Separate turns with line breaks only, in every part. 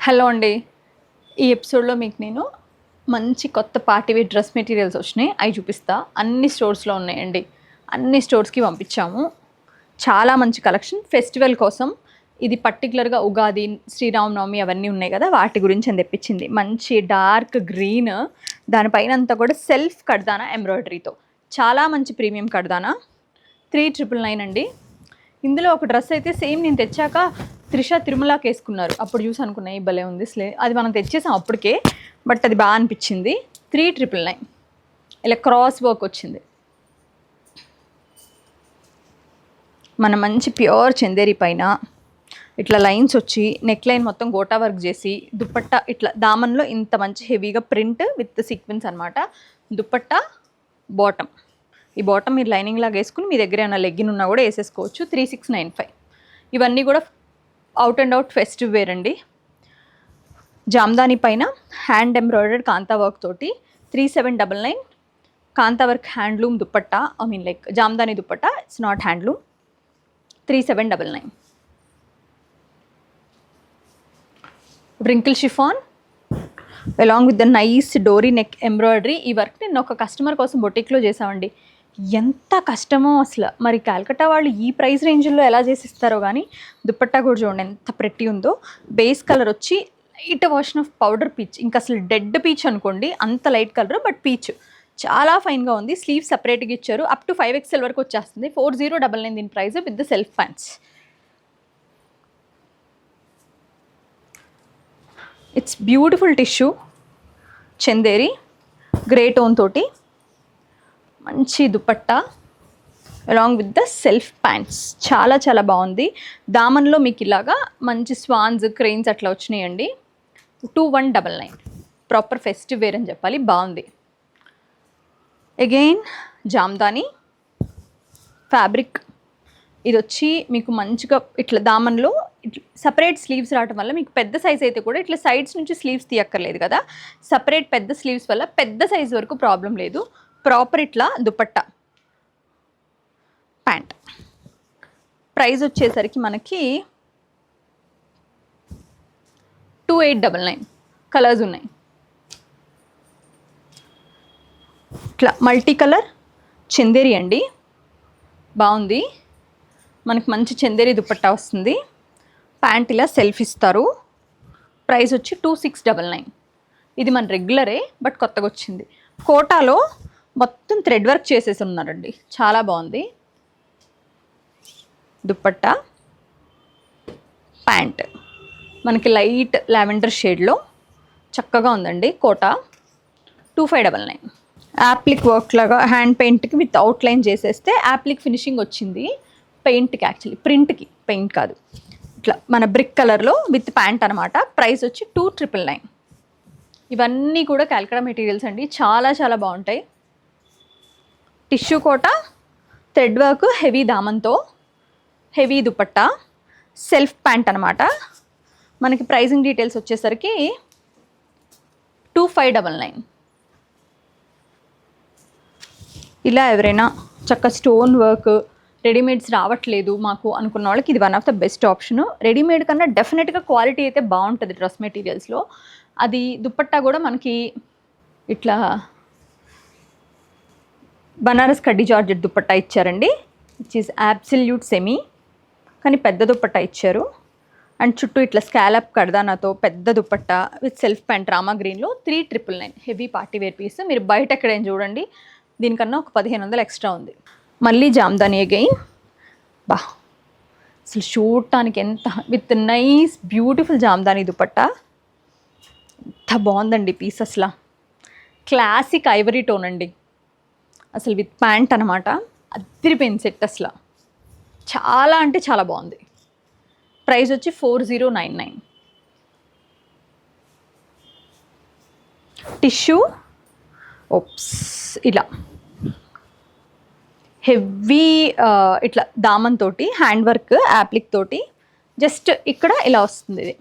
Hello అండి. ఈ ఎపిసోడ్లో మీకు నేను మంచి కొత్త పార్టీవేర్ డ్రెస్ మెటీరియల్స్ వచ్చినాయి, అవి చూపిస్తా. అన్ని స్టోర్స్లో ఉన్నాయండి, అన్ని స్టోర్స్కి పంపించాము. చాలా మంచి కలెక్షన్ ఫెస్టివల్ కోసం. ఇది పర్టికులర్గా ఉగాది, శ్రీరామనవమి అవన్నీ ఉన్నాయి కదా, వాటి గురించి అని తెప్పించింది. మంచి డార్క్ గ్రీన్, దానిపైన అంతా కూడా సెల్ఫ్ కడ్దానా ఎంబ్రాయిడరీతో, చాలా మంచి ప్రీమియం కడ్దానా. 3,999 అండి. ఇందులో ఒక డ్రెస్ అయితే సేమ్ నేను తెచ్చాక త్రిష తిరుమలకి వేసుకున్నారు, అప్పుడు చూసి అనుకున్నా ఈ భలే ఉంది అది మనం తెచ్చేసాం అప్పటికే, బట్ అది బాగా అనిపించింది. 3,999 ఇలా క్రాస్ వర్క్ వచ్చింది. మన మంచి ప్యూర్ చందేరి పైన ఇట్లా లైన్స్ వచ్చి నెక్ లైన్ మొత్తం గోటా వర్క్ చేసి, దుప్పట్టా ఇట్లా దామన్లో ఇంత మంచి హెవీగా ప్రింట్ విత్ సీక్వెన్స్ అనమాట. దుప్పట్టా బాటమ్, ఈ బాటమ్ మీరు లైనింగ్ లాగా వేసుకుని మీ దగ్గర ఏమైనా లెగ్గిన్ ఉన్నా కూడా వేసేసుకోవచ్చు. 3,695. ఇవన్నీ కూడా out and out festive wear అండి. జామ్దాని పైన హ్యాండ్ ఎంబ్రాయిడర్డ్ కాంతా వర్క్ తోటి 3,799. Kantha work handloom dupatta, I mean like jamdani dupatta, it's not handloom. 3,799. wrinkle chiffon along with the nice dori neck embroidery. ఈ వర్క్ నేను ఒక కస్టమర్ కోసం బొటిక్లో చేసామండి. ఎంత కష్టమో అసలు. మరి కాల్కటా వాళ్ళు ఈ ప్రైస్ రేంజ్లో ఎలా చేసిస్తారో కానీ, దుప్పట్టా కూడా చూడండి ఎంత ప్రెట్టి ఉందో. బేస్ కలర్ వచ్చి light version of powder peach, ఇంకా అసలు డెడ్ పీచ్ అనుకోండి, అంత లైట్ కలర్ బట్ పీచ్ చాలా ఫైన్గా ఉంది. స్లీవ్ సపరేట్గా ఇచ్చారు, అప్ టు 5XL వరకు వచ్చేస్తుంది. 4,099 దీని price with the self pants. It's beautiful tissue Chanderi grey tone తోటి మంచి dupatta along with the self pants, చాలా చాలా బాగుంది. దామన్లో మీకు ఇలాగా మంచి స్వాన్స్ క్రెయిన్స్ అట్లా వచ్చినాయండి. 2,199. ప్రాపర్ ఫెస్టివ్ వేర్ అని చెప్పాలి, బాగుంది. అగైన్ జామ్దాని ఫ్యాబ్రిక్, ఇది వచ్చి మీకు మంచిగా ఇట్లా దామన్లో ఇట్లా సపరేట్ స్లీవ్స్ రావడం వల్ల మీకు పెద్ద సైజ్ అయితే కూడా ఇట్లా సైడ్స్ నుంచి స్లీవ్స్ తీయక్కర్లేదు కదా, సపరేట్ పెద్ద స్లీవ్స్ వల్ల పెద్ద సైజ్ వరకు ప్రాబ్లం లేదు. ప్రాపర్ ఇట్లా దుపట్టా ప్యాంట్. ప్రైస్ వచ్చేసరికి మనకి 2,899. కలర్స్ ఉన్నాయి. ఇట్లా మల్టీ కలర్ చందేరి అండి, బాగుంది. మనకి మంచి చందేరి దుపట్టా వస్తుంది. ప్యాంట్ ఇలా సెల్ఫ్ ఇస్తారు. ప్రైస్ వచ్చి 2,699. ఇది మన రెగ్యులరే బట్ కొత్తగా వచ్చింది. కోటాలో మొత్తం థ్రెడ్ వర్క్ చేసేసి ఉన్నారండి, చాలా బాగుంది. దుపట్టా ప్యాంట్ మనకి లైట్ లావెండర్ షేడ్లో చక్కగా ఉందండి. కోటా 2,599. యాప్లిక్ వర్క్ లాగా హ్యాండ్ పెయింట్కి విత్ అవుట్లైన్ చేసేస్తే యాప్లిక్ ఫినిషింగ్ వచ్చింది. పెయింట్కి యాక్చువల్లీ ప్రింట్కి, పెయింట్ కాదు. ఇట్లా మన బ్రిక్ కలర్లో విత్ ప్యాంట్ అనమాట. ప్రైస్ వచ్చి 2,999. ఇవన్నీ కూడా కాల్కటా మెటీరియల్స్ అండి, చాలా చాలా బాగుంటాయి. Tissue kota thread work heavy దామంతో హెవీ దుపట్టా సెల్ఫ్ ప్యాంట్ అనమాట. మనకి ప్రైజింగ్ డీటెయిల్స్ వచ్చేసరికి 2,599. ఇలా ఎవరైనా చక్క స్టోన్ వర్క్ రెడీమేడ్స్ రావట్లేదు మాకు అనుకున్న వాళ్ళకి ఇది one of the best option. Readymade కన్నా డెఫినెట్గా క్వాలిటీ అయితే బాగుంటుంది డ్రెస్ మెటీరియల్స్లో. అది దుపట్టా కూడా మనకి ఇట్లా బనారస్ కడ్డీ జార్జెట్ దుపట్టా ఇచ్చారండి, విచ్ ఈజ్ అబ్సల్యూట్ సెమీ, కానీ పెద్ద దుపట్టా ఇచ్చారు. అండ్ చుట్టూ ఇట్లా స్కాలప్ కర్దానాతో పెద్ద దుపట్టా విత్ సెల్ఫ్ ప్యాంట్ రామా గ్రీన్లో 3,999. Heavy party wear piece. మీరు బయట ఎక్కడైనా చూడండి, దీనికన్నా ఒక 1,500 ఎక్స్ట్రా ఉంది. మళ్ళీ జామ్దాని అగైన్, బా అసలు చూడటానికి ఎంత with nice beautiful Jamdani dupatta, ఎంత బాగుందండి పీస్. అసలు క్లాసిక్ ఐవరీ టోన్ అండి, అసలు విత్ ప్యాంట్ అనమాట. అదిరిపోయింది సెట్, అసలు చాలా అంటే చాలా బాగుంది. ప్రైస్ వచ్చి 4,099. టిష్యూ ఓప్స్ ఇలా హెవీ ఇట్లా దామన్ తోటి హ్యాండ్ వర్క్ యాప్లిక్ తోటి జస్ట్ ఇక్కడ ఇలా వస్తుంది. ఇది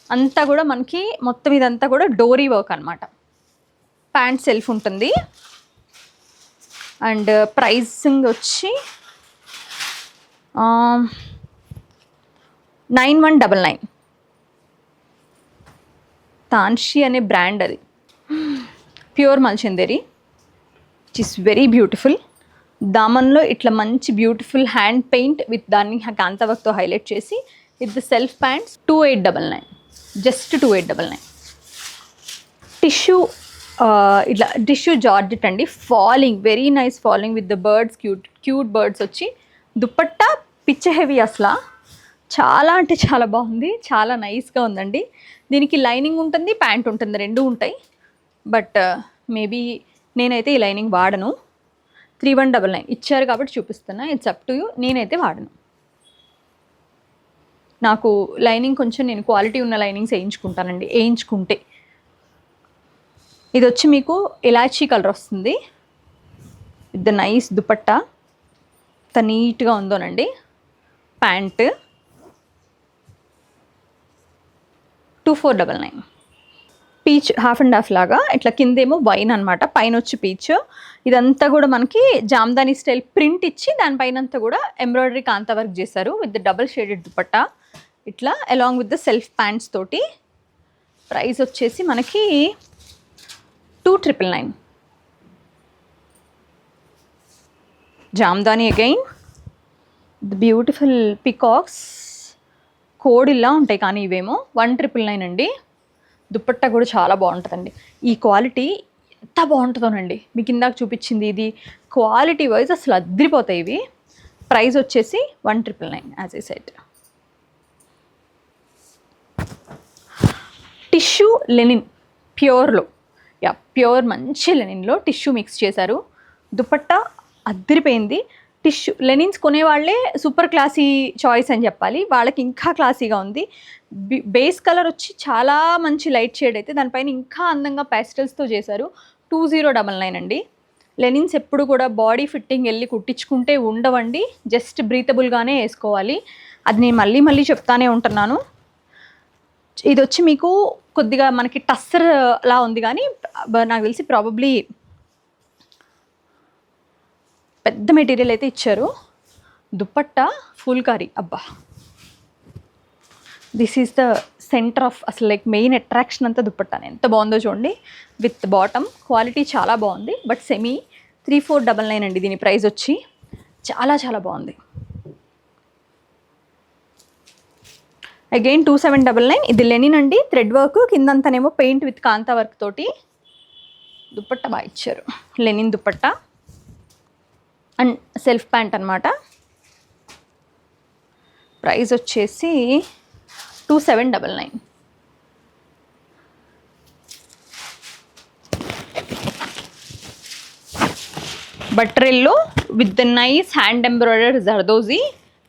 అంతా కూడా మనకి మొత్తం ఇదంతా కూడా డోరీ వర్క్ అనమాట. ప్యాంట్ సెల్ఫ్ ఉంటుంది. అండ్ ప్రైసింగ్ వచ్చి 9,199. తాన్షి అనే బ్రాండ్, అది pure Mulchanderi, which is very beautiful. దామన్లో ఇట్లా మంచి బ్యూటిఫుల్ హ్యాండ్ పెయింట్ విత్ దాన్ని కాంతా వర్క్తో హైలైట్ చేసి with the self pants 2899, just 2899. Tissue ఇట్లా టిష్యూ జార్జెట్ అండి, falling, very nice falling with the birds, cute birds వచ్చి. దుపట్టా పిచ్చ హెవీ అసలు, చాలా అంటే చాలా బాగుంది, చాలా నైస్గా ఉందండి. దీనికి లైనింగ్ ఉంటుంది, ప్యాంట్ ఉంటుంది, రెండు ఉంటాయి. బట్ మేబీ నేనైతే ఈ లైనింగ్ వాడను. 3199 ఇచ్చారు కాబట్టి చూపిస్తున్నా, ఇట్స్ అప్ టు యూ. నేనైతే వాడను. నాకు లైనింగ్ కొంచెం, నేను క్వాలిటీ ఉన్న లైనింగ్స్ వేయించుకుంటానండి, వేయించుకుంటే. ఇది వచ్చి మీకు ఇలాచీ కలర్ వస్తుంది విత్ ద నైస్ దుపట్టా, ఎంత నీట్గా ఉందోనండి. Pant 2499. Peach half and half లాగా, ఇట్లా కిందేమో వైన్ అనమాట, పైన వచ్చి పీచ్. ఇదంతా కూడా మనకి జామ్దానీ స్టైల్ ప్రింట్ ఇచ్చి దానిపైన అంతా కూడా ఎంబ్రాయిడరీ కాంతా వర్క్ చేశారు విత్ డబల్ షేడెడ్ దుపట్టా, ఇట్లా along with the self pants తోటి. ప్రైస్ వచ్చేసి మనకి 2999. Jamdani again the beautiful peacocks, కోడ్ ఇలా ఉంటాయి కానీ ఇవేమో 1999 అండి. దుపట్టా కూడా చాలా బాగుంటుందండి. ఈ క్వాలిటీ ఎంత బాగుంటుందోనండి, మీకు ఇందాక చూపించింది ఇది క్వాలిటీ వైజ్ అసలు అద్రిపోతాయి ఇవి. ప్రైస్ వచ్చేసి 1999 as I said. Tissue linen ప్యూర్లో, ప్యూర్ మంచి లెనిన్లో టిష్యూ మిక్స్ చేశారు. దుపట్టా అద్దిరిపోయింది. టిష్యూ లెనిన్స్ కొనేవాళ్ళే సూపర్ క్లాసీ చాయిస్ అని చెప్పాలి, వాళ్ళకి ఇంకా క్లాసీగా ఉంది. బేస్ కలర్ వచ్చి చాలా మంచి లైట్ షేడ్ అయితే దానిపైన ఇంకా అందంగా ప్యాస్టల్స్తో చేశారు. 2099 అండి. లెనిన్స్ ఎప్పుడు కూడా బాడీ ఫిట్టింగ్ వెళ్ళి కుట్టించుకుంటే ఉండవండి, జస్ట్ బ్రీతబుల్గానే వేసుకోవాలి. అది నేను మళ్ళీ చెప్తానే ఉంటున్నాను. ఇది వచ్చి మీకు కొద్దిగా మనకి టస్సర్ లా ఉంది కానీ నాకు తెలిసి ప్రాబబ్లీ పెద్ద మెటీరియల్ అయితే ఇచ్చారు. దుపట్టా ఫుల్కారీ, అబ్బా this is the centre of, అసలు లైక్ మెయిన్ అట్రాక్షన్ అంతా దుపట్టానే. ఎంత బాగుందో చూడండి, విత్ బాటమ్ క్వాలిటీ చాలా బాగుంది. బట్ సెమీ 3499 అండి దీని ప్రైస్ వచ్చి. చాలా చాలా బాగుంది. అగైన్ 2799. ఇది లెనిన్ అండి, థ్రెడ్ వర్క్, కిందంతానేమో పెయింట్ విత్ కాంతా వర్క్ తోటి. దుపట్టా బాగా ఇచ్చారు, linen dupatta and self pant అనమాట. ప్రైస్ వచ్చేసి 2799. బట్రెల్లో with the nice hand embroidered zardozi,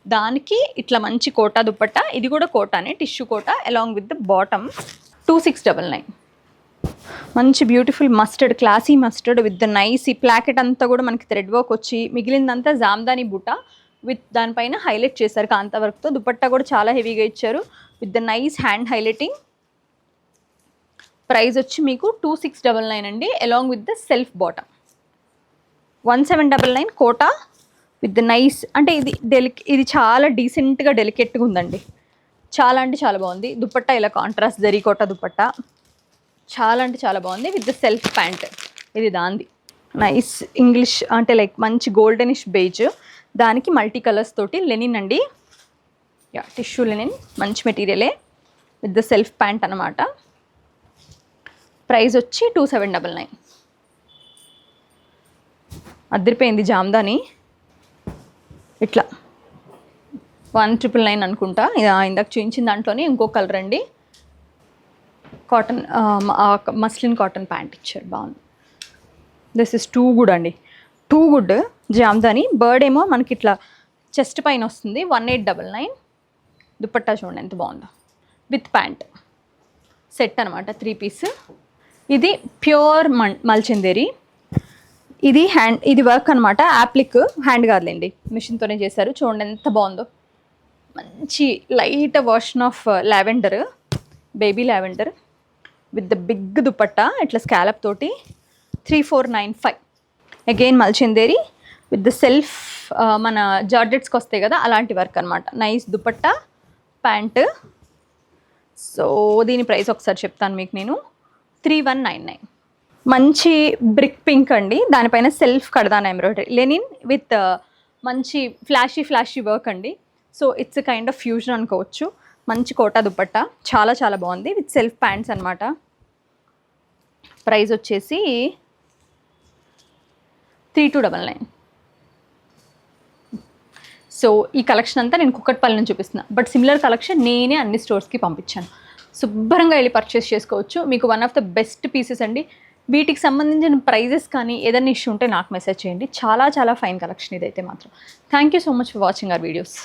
దానికి ఇట్లా మంచి కోటా దుపట్టా. ఇది కూడా కోటానే, tissue kota along with the bottom. 2699. మంచి beautiful mustard, classy mustard with the nice, ఈ ప్లాకెట్ అంతా కూడా మనకి థ్రెడ్ వర్క్ వచ్చి, మిగిలిందంతా జామ్దానీ బుట్ట విత్ దానిపైన హైలైట్ చేశారు కాంతా వర్క్తో. దుపట్టా కూడా చాలా హెవీగా ఇచ్చారు with the nice hand highlighting. Price వచ్చి మీకు 2699 అండి, along with the self bottom. 1799 Kota with the nice, అంటే ఇది చాలా డీసెంట్గా డెలికేట్గా ఉందండి, చాలా అంటే చాలా బాగుంది. దుపట్టా ఇలా కాంట్రాస్ట్ జరీ కోటా దుపట్టా, చాలా అంటే చాలా బాగుంది విత్ ద సెల్ఫ్ ప్యాంట్. ఇది దాంది నైస్ ఇంగ్లీష్, అంటే లైక్ మంచి గోల్డెనిష్ బేజ్, దానికి మల్టీ కలర్స్ తోటి లెనిన్ అండి. టిష్యూ లెనిన్, మంచి మెటీరియలే విత్ ద సెల్ఫ్ ప్యాంట్ అనమాట. ప్రైస్ వచ్చి 2799. అదిరిపోయింది జామ్దాని. ఇట్లా 1999 అనుకుంటా. ఇందాక చూపించిన దాంట్లోనే ఇంకో కలర్ అండి, కాటన్ మస్లిన్ కాటన్ ప్యాంట్ ఇచ్చారు, బాగుంది. దిస్ ఇస్ టూ గుడ్ అండి, టూ గుడ్. జామ్దాని బర్డ్ ఏమో మనకి ఇట్లా చెస్ట్ పైన వస్తుంది. 1899. దుపట్టా చూడండి ఎంత బాగుందో, విత్ ప్యాంట్ సెట్ అనమాట, 3 పీస్. ఇది ప్యూర్ మల్చందేరి. ఇది వర్క్ అనమాట, యాప్లిక్, హ్యాండ్ కాదులేండి, మిషన్తోనే చేశారు. చూడండి ఎంత బాగుందో, మంచి light version of lavender, baby lavender with the big dupatta ఇట్లా స్కాలప్ తోటి. 3495. అగైన్ మల్చందేరి విత్ ద సెల్ఫ్, మన జార్జెట్స్కి వస్తాయి కదా అలాంటి వర్క్ అనమాట. నైస్ దుపట్టా, ప్యాంట్, సో దీని ప్రైస్ ఒకసారి చెప్తాను మీకు నేను, 3199. మంచి బ్రిక్ పింక్ అండి, దానిపైన సెల్ఫ్ కడదాన్ ఎంబ్రాయిడరీ లెనిన్ విత్ మంచి ఫ్లాషీ వర్క్ అండి. So it's kind of fusion అనుకోవచ్చు. మంచి కోటా దుపట్టా, చాలా చాలా బాగుంది విత్ సెల్ఫ్ ప్యాంట్స్ అనమాట. ప్రైస్ వచ్చేసి 3299. సో ఈ కలెక్షన్ అంతా నేను కుక్కట్పల్లి నుంచి చూపిస్తున్నా, బట్ సిమిలర్ కలెక్షన్ నేనే అన్ని స్టోర్స్కి పంపించాను. శుభ్రంగా వెళ్ళి పర్చేస్ చేసుకోవచ్చు. మీకు one of the best pieces అండి. వీటికి సంబంధించిన ప్రైజెస్ కానీ ఏదైనా ఇష్యూ ఉంటే నాకు మెసేజ్ చేయండి. చాలా చాలా ఫైన్ కలెక్షన్ ఇదైతే మాత్రం. Thank you so much for watching our videos.